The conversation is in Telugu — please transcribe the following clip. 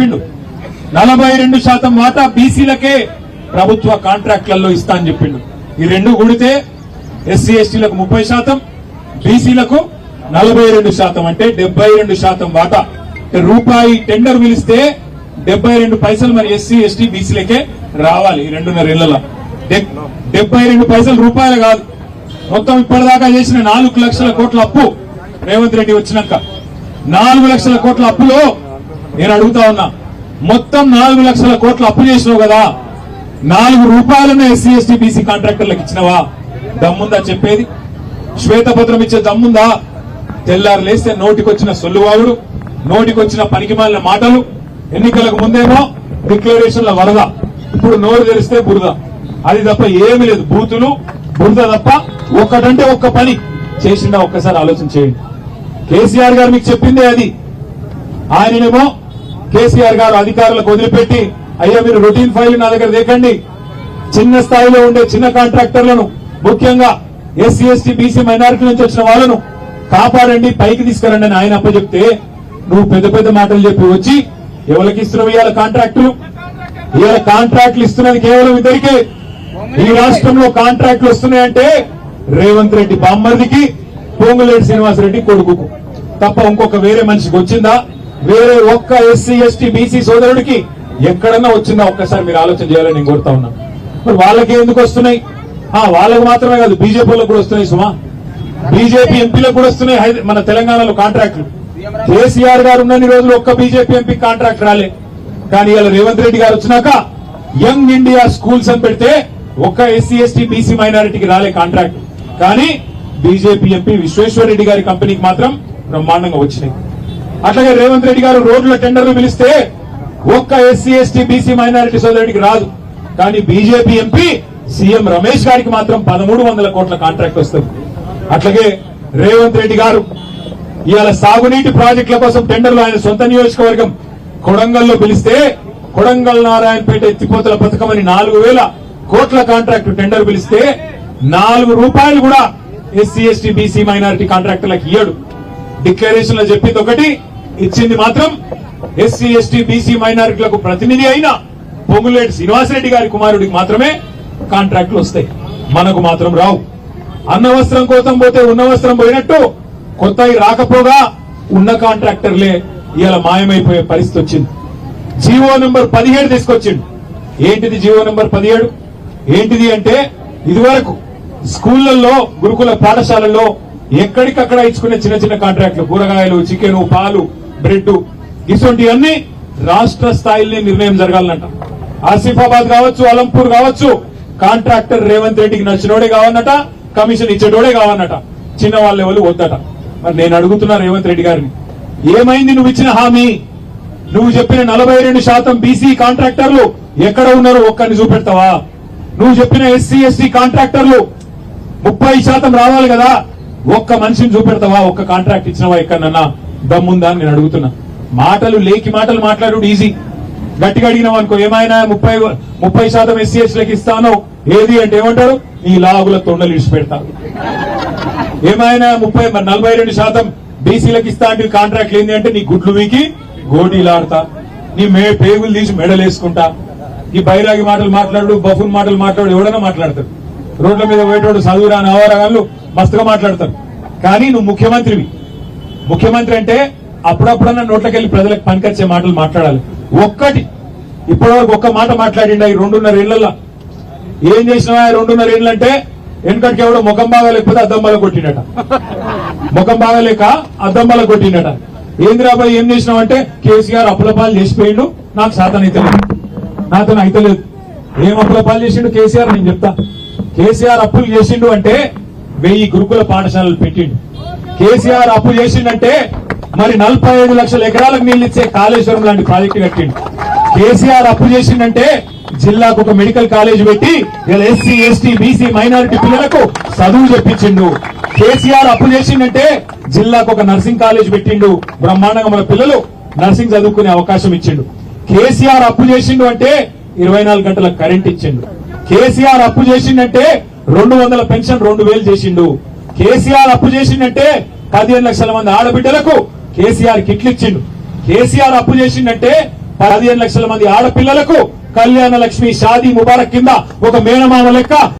చెప్పిండు 42% వాటా బీసీలకే ప్రభుత్వ కాంట్రాక్ట్లలో ఇస్తా అని చెప్పిండు. ఈ రెండు కూడితే ఎస్సీ ఎస్టీలకు 30%, బీసీలకు 42%, అంటే 72% వాటా. రూపాయి టెండర్ పిలిస్తే 72 పైసలు మరి ఎస్సీ ఎస్టీ బీసీలకే రావాలి. ఈ 2.5 ఏళ్లలో 72 పైసలు రూపాయలు కాదు, మొత్తం ఇప్పటిదాకా చేసిన 4 లక్షల కోట్ల అప్పు రేవంత్ రెడ్డి వచ్చినాక 4 లక్షల కోట్ల అప్పులో నేను అడుగుతా ఉన్నా, మొత్తం 4 లక్షల కోట్ల అప్పు చేసినావు కదా, 4 రూపాయలను ఎస్సీ ఎస్టీ బీసీ కాంట్రాక్టర్లకు ఇచ్చినవా? దమ్ముందా చెప్పేది? శ్వేతపత్రం ఇచ్చే దమ్ముందా? తెల్లారు లేస్తే నోటికొచ్చిన సొల్లువాగుడు, నోటికొచ్చిన పనికిమాలిన మాటలు. ఎన్నికలకు ముందేమో డిక్లరేషన్ల వరద, ఇప్పుడు నోరు తెరిస్తే బురద. అది తప్ప ఏమీ లేదు, బూతులు బురద తప్ప. ఒక్కటంటే ఒక్క పని చేసిండా ఒక్కసారి ఆలోచన చేయండి. కేసీఆర్ గారు మీకు చెప్పిందే అది. ఆయననేమో కేసీఆర్ గారు అధికారులకు వదిలిపెట్టి, అయ్యా మీరు రొటీన్ ఫైల్ నా దగ్గర దేకండి, చిన్న స్థాయిలో ఉండే చిన్న కాంట్రాక్టర్లను, ముఖ్యంగా ఎస్సీ ఎస్టీ బీసీ మైనారిటీ నుంచి వచ్చిన వాళ్ళను కాపాడండి, పైకి తీసుకురండి అని ఆయన అప్పచెప్తే, నువ్వు పెద్ద పెద్ద మాటలు చెప్పి వచ్చి ఎవరికి ఇస్తున్నావు ఇవాళ కాంట్రాక్టులు? ఇవాళ కాంట్రాక్టులు ఇస్తున్నది కేవలం ఇద్దరికే. ఈ రాష్ట్రంలో కాంట్రాక్టులు వస్తున్నాయంటే రేవంత్ రెడ్డి బామ్మర్దికి, పొంగులేటి శ్రీనివాసరెడ్డి కొడుకుకు తప్ప ఇంకొక వేరే మనిషికి వచ్చిందా? వేరే ఒక్క ఎస్సీ ఎస్టీ బీసీ సోదరుడికి ఎక్కడన్నా వచ్చిందా? ఒక్కసారి మీరు ఆలోచన చేయాలని నేను కోరుతా ఉన్నా. మరి వాళ్ళకి ఎందుకు వస్తున్నాయి? వాళ్ళకు మాత్రమే కాదు, బీజేపీలకు కూడా వస్తున్నాయి సుమా, బీజేపీ ఎంపీలకు కూడా వస్తున్నాయి. మన తెలంగాణలో కాంట్రాక్టులు కేసీఆర్ గారు ఉన్నన్ని రోజులు ఒక్క బీజేపీ ఎంపీ కాంట్రాక్ట్ రాలే. కానీ ఇలా రేవంత్ రెడ్డి గారు వచ్చినాక యంగ్ ఇండియా స్కూల్స్ అని పెడితే ఒక్క ఎస్సీ ఎస్టీ బీసీ మైనారిటీకి రాలే కాంట్రాక్ట్. కానీ బీజేపీ ఎంపీ విశ్వేశ్వరరెడ్డి గారి కంపెనీకి మాత్రం బ్రహ్మాండంగా వచ్చినాయి. అట్లాగే రేవంత్ రెడ్డి గారు రోడ్ల టెండర్లు పిలిస్తే ఒక్క ఎస్సీ ఎస్టీ బీసీ మైనారిటీ సోదరుడికి రాదు. కానీ బీజేపీ ఎంపీ సీఎం రమేష్ గారికి మాత్రం 1300 కోట్ల కాంట్రాక్ట్ వస్తుంది. అట్లాగే రేవంత్ రెడ్డి గారు ఇవాళ సాగునీటి ప్రాజెక్టుల కోసం టెండర్లు ఆయన సొంత నియోజకవర్గం కొడంగల్లో పిలిస్తే, కొడంగల్ నారాయణపేట ఎత్తిపోతల పథకం అని 4000 కోట్ల కాంట్రాక్టు టెండర్ పిలిస్తే 4 రూపాయలు కూడా ఎస్సీ ఎస్టీ బీసీ మైనారిటీ కాంట్రాక్టర్లకు ఇయ్యడు. డిక్లరేషన్ లో చెప్పింది ఒకటి, ఇచ్చింది మాత్రం ఎస్సీ ఎస్టీ బీసీ మైనారిటీలకు ప్రతినిధి అయిన పొంగులేటి శ్రీనివాసరెడ్డి గారి కుమారుడికి మాత్రమే కాంట్రాక్టులు వస్తాయి, మనకు మాత్రం రావు. అన్న వస్త్రం కోసం పోతే ఉన్న వస్త్రం పోయినట్టు కొత్తవి రాకపోగా ఉన్న కాంట్రాక్టర్లే ఇవాళ మాయమైపోయే పరిస్థితి వచ్చింది. జీవో నెంబర్ 17 తీసుకొచ్చిండు. ఏంటిది జీవో నెంబర్ 17? ఏంటిది అంటే, ఇదివరకు స్కూళ్లలో గురుకుల పాఠశాలల్లో ఎక్కడికక్కడ ఇచ్చుకునే చిన్న చిన్న కాంట్రాక్టులు, కూరగాయలు, చికెన్, పాలు, బ్రెడ్, ఇటువంటివన్నీ రాష్ట్ర స్థాయిలో నిర్ణయం జరగాలన్నట. ఆసిఫాబాద్ కావచ్చు, అలంపూర్ కావచ్చు, కాంట్రాక్టర్ రేవంత్ రెడ్డికి నచ్చినోడే కావన్నట, కమిషన్ ఇచ్చేటోడే కావన్నట, చిన్న వాళ్ళ ఎవరు వద్దట. మరి నేను అడుగుతున్నా రేవంత్ రెడ్డి గారిని, ఏమైంది నువ్వు ఇచ్చిన హామీ? నువ్వు చెప్పిన 42% బీసీ కాంట్రాక్టర్లు ఎక్కడ ఉన్నారు? ఒక్కరిని చూపెడతావా? నువ్వు చెప్పిన ఎస్సీ ఎస్టీ కాంట్రాక్టర్లు 30% రావాలి కదా, ఒక్క మనిషిని చూపెడతావా? ఒక్క కాంట్రాక్ట్ ఇచ్చినవా ఎక్కడన్నా? దమ్ముందా అని నేను అడుగుతున్నా. మాటలు లేకి మాటలు మాట్లాడు ఈజీ, గట్టిగా అడిగినావు అనుకో, ఏమైనా 30% ఎస్సీ ఎస్టీలకు ఇస్తాను ఏది అంటే ఏమంటారు? నీ లాగుల తొండలు ఇడిచిపెడతారు. ఏమైనా 42% బీసీలకు ఇస్తా అంటే కాంట్రాక్ట్లు ఏంది అంటే నీ గుడ్లు వీకి గోడీలాడతా, నీ పేగులు తీసి మెడలేసుకుంటా. ఈ బైరాగి మాటలు మాట్లాడు, బఫున్ మాటలు మాట్లాడు, ఎవడైనా మాట్లాడతారు. రోడ్ల మీద పోయేటోడు చదువురాని అవరాగాళ్ళు మస్తుగా మాట్లాడతారు. కానీ నువ్వు ముఖ్యమంత్రివి. ముఖ్యమంత్రి అంటే అప్పుడప్పుడన్నా నోట్లకెళ్లి ప్రజలకు పనికొచ్చే మాటలు మాట్లాడాలి. ఒక్కటి ఇప్పటివరకు ఒక్క మాట మాట్లాడిండా ఈ 2.5 ఏళ్లలో? ఏం చేసినావా 2.5 ఏళ్ళు అంటే, వెనకటికి ఎవడో ముఖం బాగా లేకపోతే అద్దం బాగా కొట్టిండట, ముఖం బాగా లేక అద్దం బాగా కొట్టిండట. ఏంద్రాబాయ్ ఏం చేసినావంటే, కేసీఆర్ అప్పులపాలు చేసిపోయిండు, నాకు శాతం అయితలేదు, నాతో అయితలేదు. ఏం అప్పులపాలు చేసిండు కేసీఆర్? నేను చెప్తా. కేసీఆర్ అప్పులు చేసిండు అంటే 1000 గురుకుల పాఠశాలలు పెట్టిండు. కేసీఆర్ అప్పు చేసిండంటే మరి 45 లక్షల ఎకరాలకు నీళ్లు ఇచ్చే కాళేశ్వరం లాంటి ప్రాజెక్టు కట్టిండు. కేసీఆర్ అప్పు చేసిండంటే జిల్లాకు ఒక మెడికల్ కాలేజ్ పెట్టి ఇలా ఎస్సీ ఎస్టీ బీసీ మైనారిటీ పిల్లలకు చదువు చెప్పించిండు. కేసీఆర్ అప్పు చేసిండంటే జిల్లాకు ఒక నర్సింగ్ కాలేజ్ పెట్టిండు, బ్రహ్మాండంగా మన పిల్లలు నర్సింగ్ చదువుకునే అవకాశం ఇచ్చిండు. కేసీఆర్ అప్పు చేసిండు అంటే 24 గంటల కరెంట్ ఇచ్చిండు. కేసీఆర్ అప్పు చేసిండంటే 200 పెన్షన్ 2000 చేసిండు. కేసీఆర్ అప్పు చేసిండంటే 15 లక్షల మంది ఆడబిడ్డలకు కేసీఆర్ కిట్లు ఇచ్చిండు. కేసీఆర్ అప్పు చేసిండంటే 15 లక్షల మంది ఆడపిల్లలకు కళ్యాణ లక్ష్మి షాదీ ముబారక్ కింద ఒక మేనమామ లెక్క